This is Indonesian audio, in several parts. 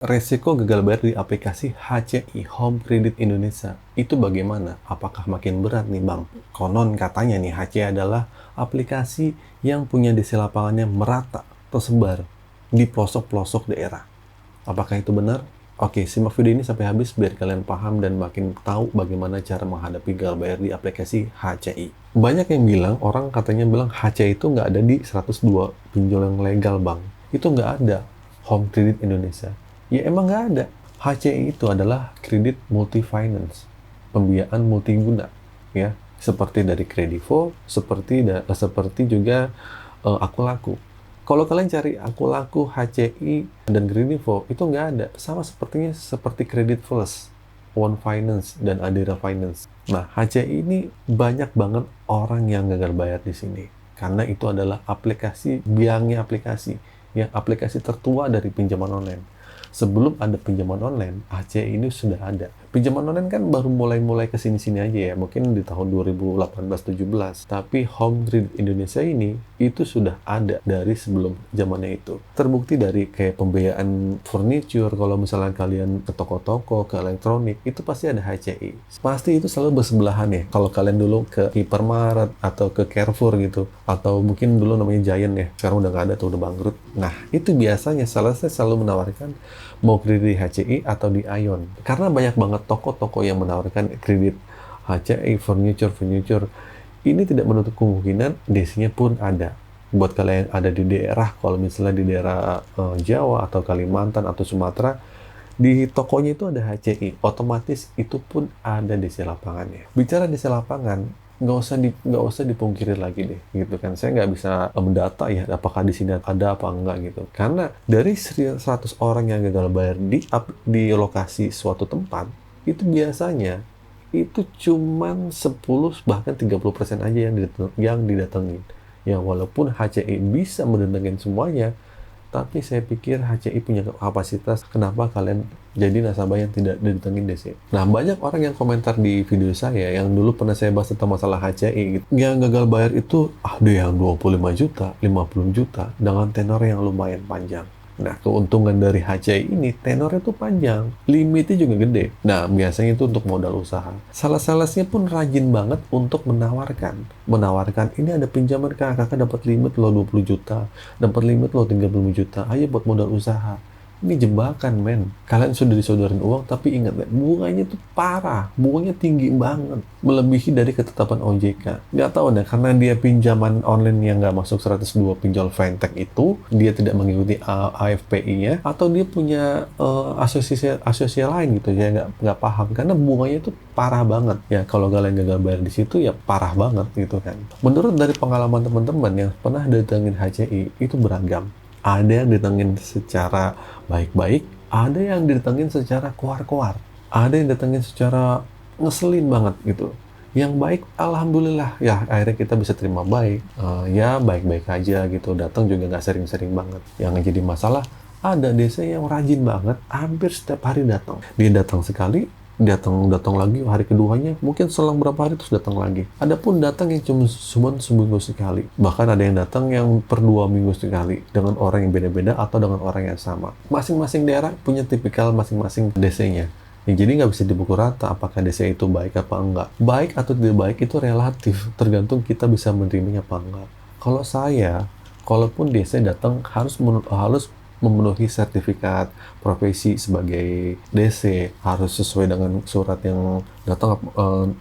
Resiko gagal bayar di aplikasi HCI Home Credit Indonesia itu bagaimana? Apakah makin berat nih Bang? Konon katanya nih HCI adalah aplikasi yang punya DC lapangannya merata, tersebar di pelosok-pelosok daerah. Apakah itu benar? Oke, simak video ini sampai habis biar kalian paham dan makin tahu bagaimana cara menghadapi gagal bayar di aplikasi HCI. Banyak yang bilang, orang katanya bilang HCI itu nggak ada di 102 pinjol yang legal Bang. Itu nggak ada Home Credit Indonesia. Ya emang nggak ada. HCI itu adalah kredit multi finance, pembiayaan multiguna, ya seperti dari Kredivo, seperti juga Aku Laku. Kalau kalian cari Aku Laku, HCI dan Kredivo itu nggak ada, sama sepertinya seperti Credit Plus, One Finance dan Adira Finance. Nah, HCI ini banyak banget orang yang gagal bayar di sini karena itu adalah biangnya aplikasi, yang aplikasi tertua dari pinjaman online. Sebelum ada pinjaman online, HCI ini sudah ada. Pinjaman online kan baru mulai kesini-sini aja ya, mungkin di tahun 2018-17. Tapi Home Credit Indonesia ini, itu sudah ada dari sebelum zamannya itu. Terbukti dari kayak pembiayaan furniture, kalau misalnya kalian ke toko-toko, ke elektronik, itu pasti ada HCI. Pasti itu selalu bersebelahan ya. Kalau kalian dulu ke Hypermart, atau ke Carrefour gitu, atau mungkin dulu namanya Giant ya, sekarang udah nggak ada tuh, udah bangkrut. Nah, itu biasanya selalu menawarkan mau kredit di HCI atau di Ion. Karena banyak banget toko-toko yang menawarkan kredit HCI, furniture. Ini tidak menutup kemungkinan DC-nya pun ada. Buat kalian yang ada di daerah, kalau misalnya di daerah Jawa atau Kalimantan atau Sumatera, di tokonya itu ada HCI, otomatis itu pun ada DC lapangannya. Bicara DC lapangan, nggak usah dipungkiri lagi deh, gitu kan. Saya nggak bisa mendata ya, apakah di sini ada apa enggak gitu. Karena dari 100 orang yang gagal bayar di lokasi suatu tempat, itu biasanya itu cuman 10 bahkan 30% aja yang didatengin. Ya walaupun HCI bisa mendatengin semuanya, tapi saya pikir HCI punya kapasitas kenapa kalian jadi nasabah yang tidak didatengin DC. Nah, banyak orang yang komentar di video saya yang dulu pernah saya bahas tentang masalah HCI gitu. Yang gagal bayar itu ada yang 25 juta, 50 juta dengan tenor yang lumayan panjang. Nah, keuntungan dari HCI ini tenornya tuh panjang, limitnya juga gede. Nah, biasanya itu untuk modal usaha. Salesnya pun rajin banget untuk menawarkan ini ada pinjaman kakak dapat limit lo 20 juta, dapat limit lo 30 juta, ayo buat modal usaha. Ini jebakan, men. Kalian sudah disodorin uang, tapi ingat, bunganya tuh parah. Bunganya tinggi banget. Melebihi dari ketetapan OJK. Nggak tahu deh, karena dia pinjaman online yang nggak masuk 102 pinjol fintech itu, dia tidak mengikuti AFPI-nya, atau dia punya asosiasi lain gitu, ya nggak paham. Karena bunganya itu parah banget. Ya, kalau kalian gagal bayar di situ, ya parah banget gitu kan. Menurut dari pengalaman teman-teman yang pernah datengin HCI, itu beragam. Ada yang ditangin secara baik-baik, ada yang ditangin secara koar-koar, ada yang ditangin secara ngeselin banget gitu. Yang baik, alhamdulillah, ya akhirnya kita bisa terima baik. Ya baik-baik aja gitu, datang juga nggak sering-sering banget. Yang jadi masalah, ada DC yang rajin banget, hampir setiap hari datang. Dia datang sekali, datang lagi hari keduanya, mungkin selang berapa hari terus datang lagi. Adapun datang yang cuma seminggu sekali, bahkan ada yang datang yang per 2 minggu sekali dengan orang yang beda-beda atau dengan orang yang sama. Masing-masing daerah punya tipikal masing-masing DC-nya. Ya, jadi nggak bisa dipukul rata apakah DC itu baik apa enggak. Baik atau tidak baik itu relatif, tergantung kita bisa menerimanya apa enggak. Kalau saya, kalaupun DC datang harus memenuhi sertifikat profesi sebagai DC, harus sesuai dengan surat yang datang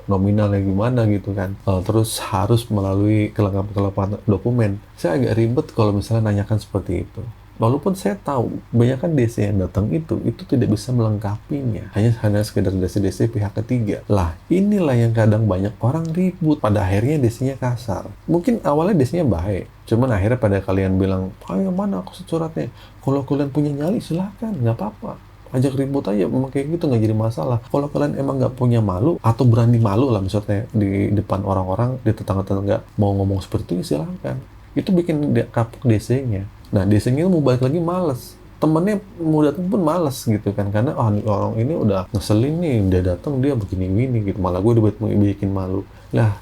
nominalnya gimana gitu kan. Terus harus melalui kelengkapan dokumen. Saya agak ribet kalau misalnya nanyakan seperti itu. Walaupun saya tahu banyak kan DC yang datang itu tidak bisa melengkapinya, hanya sekedar DC pihak ketiga. Lah, inilah yang kadang banyak orang ribut, pada akhirnya DC-nya kasar. Mungkin awalnya DC-nya baik, cuman akhirnya pada kalian bilang, ayo mana aku suratnya, kalau kalian punya nyali silahkan, nggak apa-apa, ajak ribut aja, memang kayak gitu nggak jadi masalah. Kalau kalian emang nggak punya malu atau berani malu lah misalnya di depan orang-orang, di tetangga-tetangga mau ngomong seperti itu, silahkan. Itu bikin kapok DC-nya. Nah, DC-nya mau balik lagi males. Temennya mau datang pun males gitu kan. Karena orang ini udah ngeselin nih, udah datang dia begini-begini gitu. Malah gue udah bikin malu. Lah,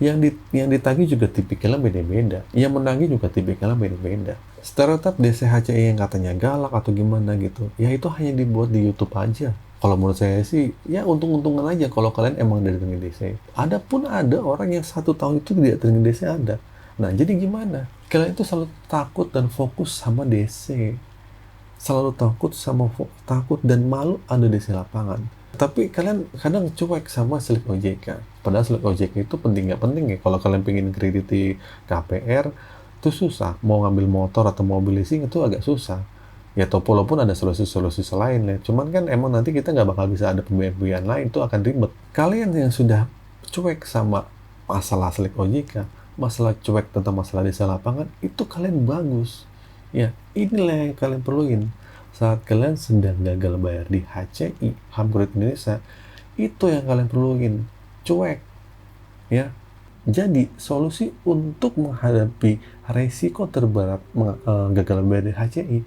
yang ditagih juga tipikalnya beda-beda. Yang menagih juga tipikalnya beda-beda. Stereotip DCHCI yang katanya galak atau gimana gitu, ya itu hanya dibuat di YouTube aja. Kalau menurut saya sih, ya untung-untungan aja kalau kalian emang dari rekening DC. Ada pun ada orang yang 1 tahun itu tidak rekening DC ada. Nah, jadi gimana? Kalian itu selalu takut dan fokus sama DC. Selalu takut dan malu ada DC lapangan. Tapi kalian kadang cuek sama Slik OJK. Padahal Slik OJK itu penting nggak penting ya. Kalau kalian pengen kredit di KPR, itu susah. Mau ngambil motor atau mobil leasing itu agak susah. Ya walaupun ada solusi-solusi lain ya. Cuman kan emang nanti kita nggak bakal bisa ada pembiayaan lain, itu akan ribet. Kalian yang sudah cuek sama masalah Slik OJK, masalah cuek tentang masalah desa lapangan, itu kalian bagus. Ya, inilah yang kalian perluin. Saat kalian sedang gagal bayar di HCI, HAM Kredit Indonesia, itu yang kalian perluin. Cuek. Ya, jadi, solusi untuk menghadapi resiko terberat gagal bayar di HCI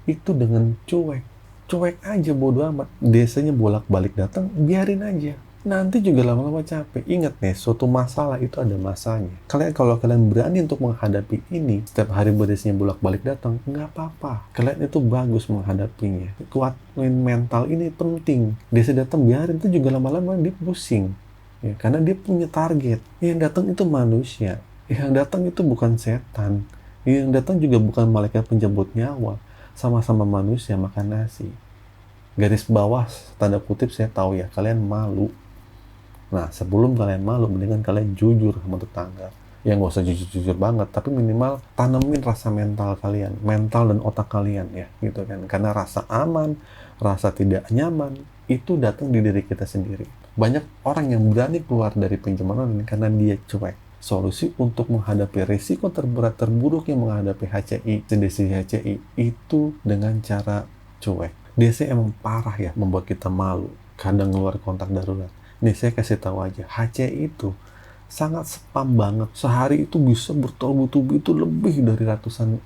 itu dengan cuek. Cuek aja bodo amat. Desanya bolak-balik datang, biarin aja. Nanti juga lama-lama capek. Ingat nih, suatu masalah itu ada masanya. Kalau kalian berani untuk menghadapi ini, setiap hari desanya bolak-balik datang, nggak apa-apa. Kalian itu bagus menghadapinya. Kuatin mental ini penting. Desa datang, biarin, itu juga lama-lama dia pusing. Ya, karena dia punya target. Yang datang itu manusia. Yang datang itu bukan setan. Yang datang juga bukan malaikat penjemput nyawa. Sama-sama manusia makan nasi. Garis bawah, tanda kutip saya tahu ya, kalian malu. Nah, sebelum kalian malu, mendingan kalian jujur sama tetangga. Ya nggak usah jujur-jujur banget, tapi minimal tanemin rasa mental kalian, mental dan otak kalian ya, gitu kan. Karena rasa aman, rasa tidak nyaman, itu datang di diri kita sendiri. Banyak orang yang berani keluar dari pinjaman online karena dia cuek. Solusi untuk menghadapi risiko terburuk yang menghadapi HCI, DC HCI, itu dengan cara cuek. DC emang parah ya, membuat kita malu, kadang keluar kontak darurat. Nih saya kasih tahu aja, HCI itu sangat spam banget. Sehari itu bisa bertubi-tubi itu lebih dari ratusan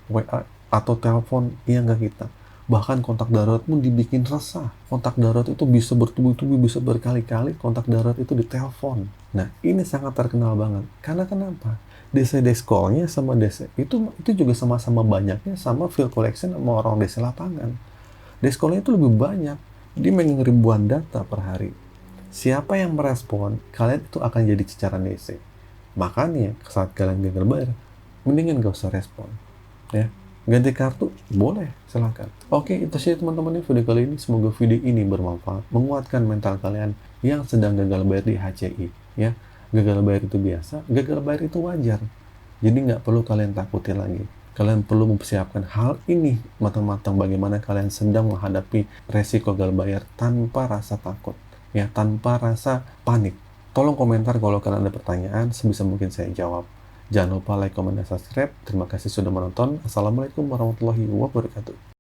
WA atau telepon yang nggak kita. Bahkan kontak darurat pun dibikin resah. Kontak darurat itu bisa bertubi-tubi, bisa berkali-kali kontak darurat itu ditelepon. Nah, ini sangat terkenal banget. Karena kenapa? DC Desk-call-nya sama DC itu juga sama-sama banyaknya sama field collection sama orang DC lapangan. Desk-call-nya itu lebih banyak. Dia megang ribuan data per hari. Siapa yang merespon, kalian itu akan jadi cicaran DC. Makanya saat kalian gagal bayar, mendingan gak usah respon. Ya, ganti kartu boleh, silakan. Oke, itu sih teman-teman video kali ini. Semoga video ini bermanfaat, menguatkan mental kalian yang sedang gagal bayar di HCI. Ya, gagal bayar itu biasa, gagal bayar itu wajar. Jadi nggak perlu kalian takutin lagi. Kalian perlu mempersiapkan hal ini matang-matang, bagaimana kalian sedang menghadapi resiko gagal bayar tanpa rasa takut. Ya, tanpa rasa panik. Tolong komentar kalau kalian ada pertanyaan, sebisa mungkin saya jawab. Jangan lupa like, comment, dan subscribe. Terima kasih sudah menonton. Assalamualaikum warahmatullahi wabarakatuh.